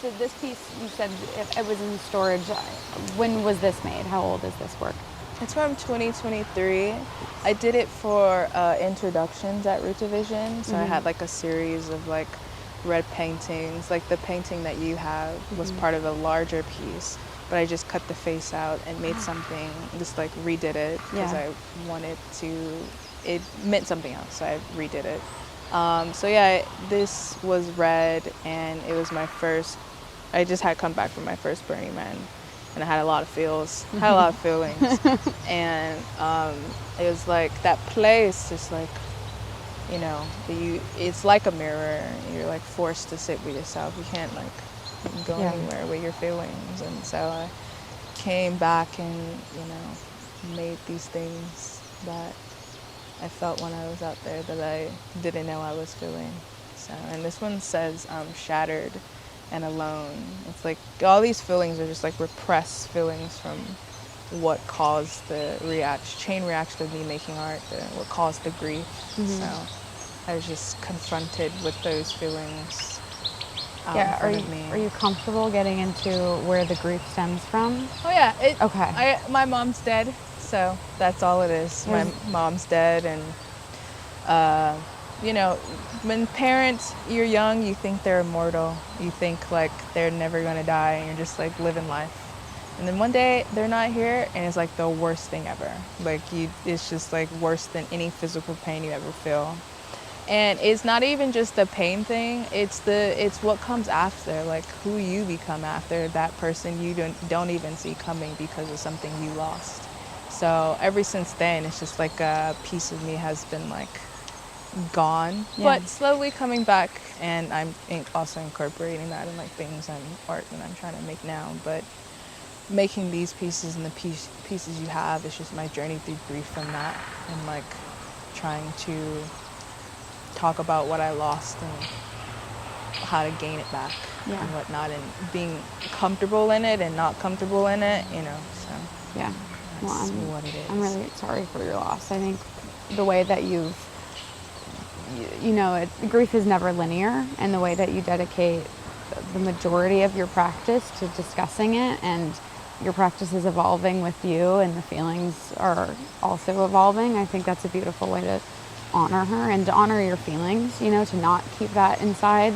So this piece, you said it was in storage. When was this made? How old is this work? It's from 2023. I did it for introductions at Root Division. So I had like a series of like red paintings. Like the painting that you have was part of a larger piece, but I just cut the face out and made something, just like redid it because I wanted to, it meant something else, so I redid it. So yeah, this was red, and it was my first, I just had come back from my first Burning Man, and I had a lot of feelings, and it was like that place, just like, you know, it's like a mirror. You're like forced to sit with yourself. You can't like go anywhere with your feelings, and so I came back and, you know, made these things that I felt when I was out there that I didn't know I was feeling. So, and this one says shattered and alone. It's like all these feelings are just like repressed feelings from what caused the chain reaction of me making art, what caused the grief. So I was just confronted with those feelings. Are you comfortable getting into where the grief stems from? Oh yeah. Okay. My mom's dead, so that's all it is. My mom's dead, and you know, when parents, you're young, you think they're immortal. You think like they're never gonna die, and you're just like living life. And then one day they're not here, and it's like the worst thing ever. Like it's just like worse than any physical pain you ever feel. And it's not even just the pain thing, it's what comes after, like who you become after that person you don't even see coming because of something you lost. So ever since then, it's just like a piece of me has been like gone, but slowly coming back, and I'm also incorporating that in like things and art that I'm trying to make now. But making these pieces and the pieces you have, it's just my journey through grief from that, and like trying to talk about what I lost and how to gain it back and whatnot, and being comfortable in it and not comfortable in it, you know. So yeah, that's what it is. I'm really sorry for your loss. I think the way that you know, grief is never linear, and the way that you dedicate the majority of your practice to discussing it, and your practice is evolving with you, and the feelings are also evolving. I think that's a beautiful way to honor her and to honor your feelings, you know, to not keep that inside.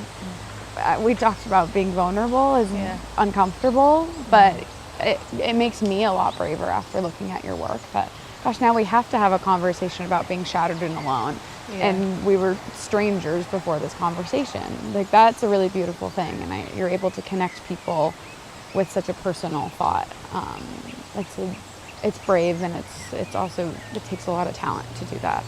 We talked about being vulnerable is uncomfortable, but it makes me a lot braver after looking at your work. But gosh, now we have to have a conversation about being shattered and alone. And we were strangers before this conversation. Like, that's a really beautiful thing, and you're able to connect people with such a personal thought. It's brave, and it's also, it takes a lot of talent to do that.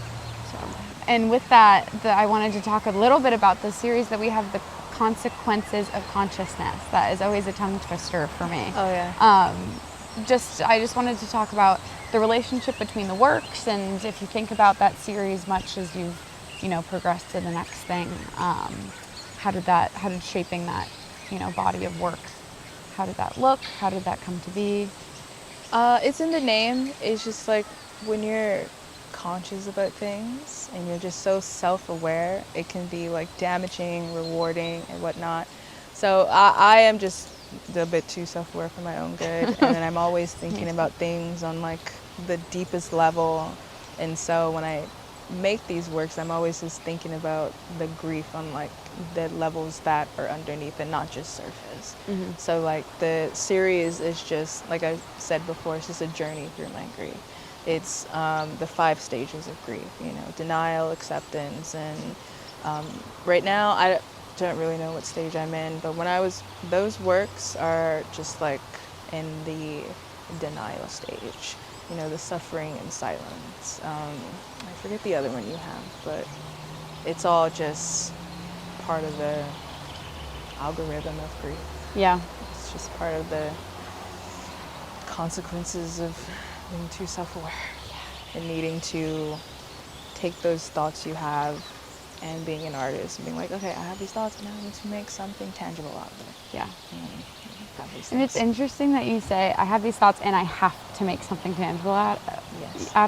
And with that, I wanted to talk a little bit about the series that we have, the Consequences of Consciousness. That is always a tongue twister for me. Oh yeah. I just wanted to talk about the relationship between the works, and if you think about that series much as you've, you know, progressed to the next thing, how did shaping that, you know, body of work, how did that look? How did that come to be? It's in the name. It's just like when you're conscious about things and you're just so self-aware, it can be like damaging, rewarding, and whatnot. So I am just a bit too self-aware for my own good, and then I'm always thinking about things on like the deepest level. And so when I make these works, I'm always just thinking about the grief on like the levels that are underneath and not just surface. So like the series is just, like I said before, it's just a journey through my grief. It's the 5 stages of grief, you know, denial, acceptance, and right now I don't really know what stage I'm in, but those works are just like in the denial stage, you know, the suffering and silence. I forget the other one you have, but it's all just part of the algorithm of grief. Yeah. It's just part of the consequences of being too self-aware and needing to take those thoughts you have and being an artist and being like, okay, I have these thoughts and now I need to make something tangible out of it. Yeah. And it's interesting that you say, I have these thoughts and I have to make something tangible out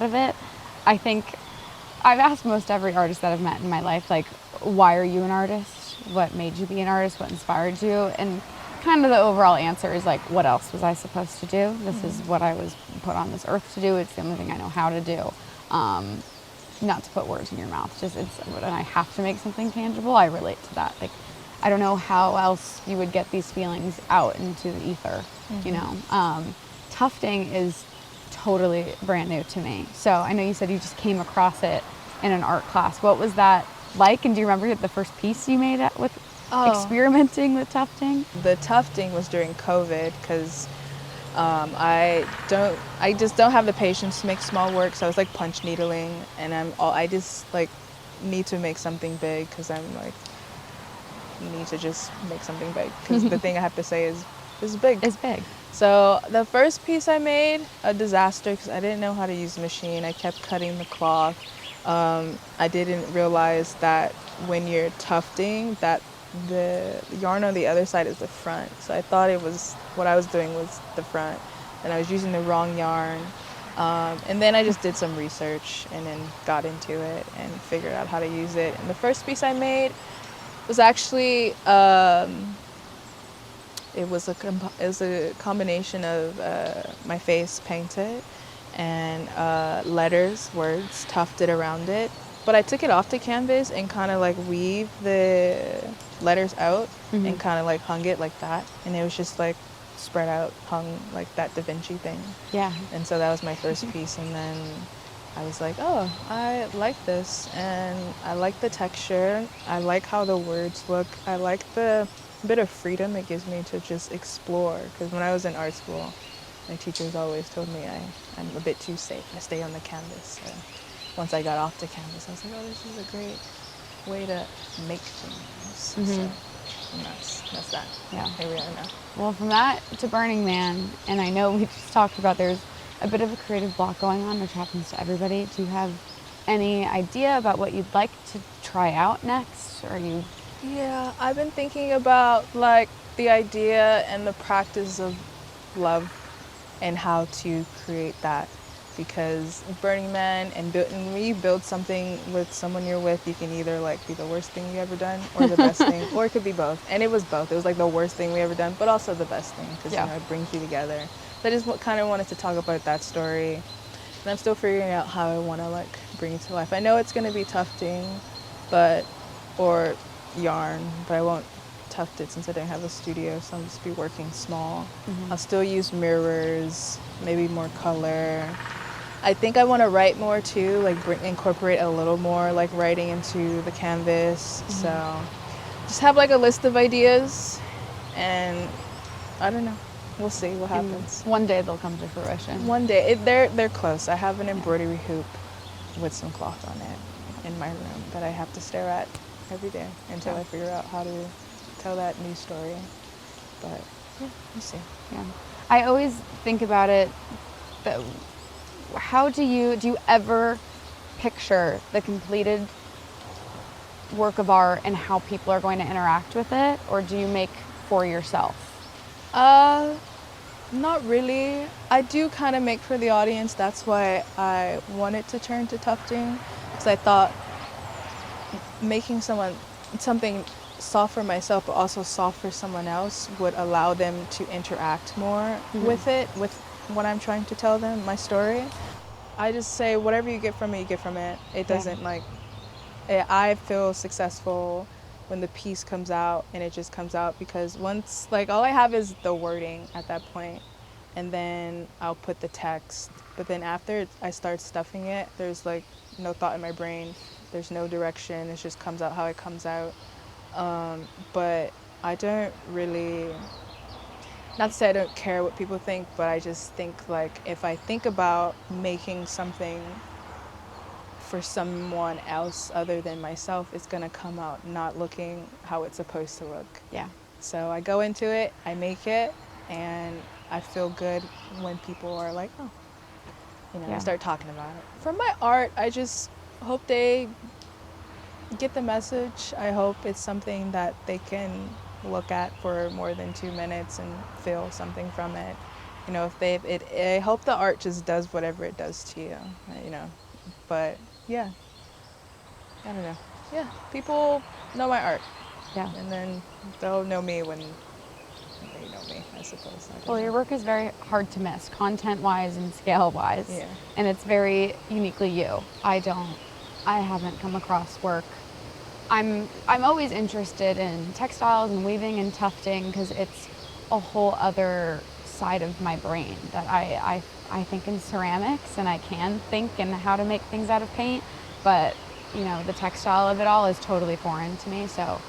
of it. I think I've asked most every artist that I've met in my life, like, why are you an artist? What made you be an artist? What inspired you? And kind of the overall answer is like, what else was I supposed to do? This is what I was put on this earth to do. It's the only thing I know how to do. Not to put words in your mouth, just it's when I have to make something tangible, I relate to that. Like, I don't know how else you would get these feelings out into the ether, you know. Tufting is totally brand new to me. So I know you said you just came across it in an art class. What was that like? And do you remember the first piece you made with experimenting with tufting? The tufting was during COVID because I just don't have the patience to make small work. So I was like punch needling, and I just like need to make something big because I'm like need to just make something big because the thing I have to say is big. It's big. So the first piece I made, a disaster because I didn't know how to use the machine. I kept cutting the cloth. I didn't realize that when you're tufting that the yarn on the other side is the front. So I thought what I was doing was the front, and I was using the wrong yarn. And then I just did some research and then got into it and figured out how to use it. And the first piece I made was actually it was a combination of my face painted and words tufted around it. But I took it off the canvas and kind of like weave the letters out and kind of like hung it like that. And it was just like spread out, hung like that Da Vinci thing. Yeah. And so that was my first piece. And then I was like, oh, I like this. And I like the texture. I like how the words look. I like the bit of freedom it gives me to just explore. Because when I was in art school, my teachers always told me I'm a bit too safe. I stay on the canvas. So once I got off the canvas, I was like, oh, this is a great way to make things. So, and that's that. Yeah. Here we are now. Well, from that to Burning Man, and I know we just talked about there's a bit of a creative block going on, which happens to everybody. Do you have any idea about what you'd like to try out next? Or you? Yeah, I've been thinking about like the idea and the practice of love and how to create that. Because Burning Man and when you build something with someone you're with, you can either like be the worst thing you ever done or the best thing, or it could be both. And it was both. It was like the worst thing we ever done, but also the best thing because you know it brings you together. So I just kind of wanted to talk about that story, and I'm still figuring out how I want to like bring it to life. I know it's going to be tufting, or yarn, but I won't tuft it since I don't have a studio, so I'll just be working small. I'll still use mirrors, maybe more color. I think I want to write more too, like incorporate a little more like writing into the canvas. So just have like a list of ideas, and I don't know. We'll see what happens. One day they'll come to fruition. One day. They're close. I have an embroidery hoop with some cloth on it in my room that I have to stare at every day until I figure out how to tell that new story. But yeah, we'll see. Yeah. I always think about it that how do you ever picture the completed work of art and how people are going to interact with it, or do you make for yourself? Not really. I do kind of make for the audience. That's why I wanted to turn to tufting, because I thought making something soft for myself but also soft for someone else would allow them to interact more with it, with what I'm trying to tell them, my story. I just say whatever you get from it, you get from it. It doesn't I feel successful when the piece comes out and it just comes out, because once all I have is the wording at that point, and then I'll put the text. But then after I start stuffing it, there's no thought in my brain. There's no direction. It just comes out how it comes out. But I don't really, not to say I don't care what people think, but I just think if I think about making something for someone else other than myself, it's gonna come out not looking how it's supposed to look. Yeah. So I go into it, I make it, and I feel good when people are like, oh, I start talking about it. For my art, I just hope they get the message. I hope it's something that they can look at for more than 2 minutes and feel something from it. I hope the art just does whatever it does to you, But yeah, I don't know. Yeah, people know my art. Yeah. And then they'll know me when I suppose. I don't Well, know. your work is very hard to miss, content-wise and scale-wise. Yeah. And it's very uniquely you. I haven't come across work. I'm always interested in textiles and weaving and tufting because it's a whole other side of my brain that I think in ceramics, and I can think in how to make things out of paint, but the textile of it all is totally foreign to me. So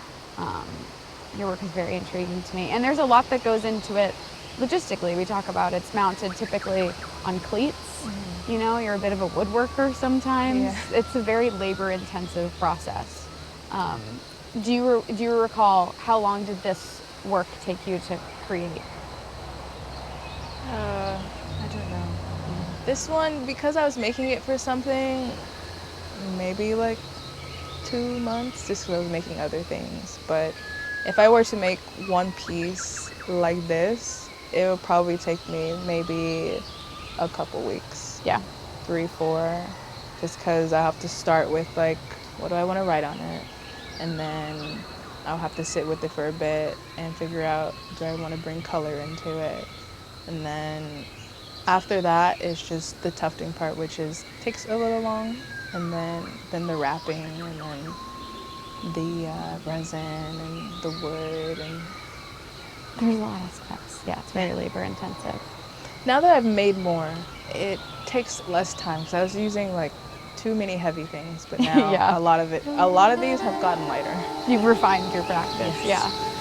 your work is very intriguing to me, and there's a lot that goes into it logistically. We talk about it's mounted typically on cleats. You're a bit of a woodworker sometimes. Yeah. It's a very labor intensive process. Do you recall how long did this work take you to create? I don't know. This one, because I was making it for something, maybe like 2 months, just because I was making other things. But if I were to make one piece like this, it would probably take me maybe a couple weeks. Yeah. 3, 4, just because I have to start with like, what do I want to write on it? And then I'll have to sit with it for a bit and figure out, do I want to bring color into it? And then after that, it's just the tufting part, which takes a little long. And then the wrapping, and then the resin and the wood. And There's a lot of steps. Yeah, it's very labor intensive. now that I've made more, it takes less time because I was using like too many heavy things, but now Yeah. a lot of these have gotten lighter. You've refined your practice. Yes. Yeah.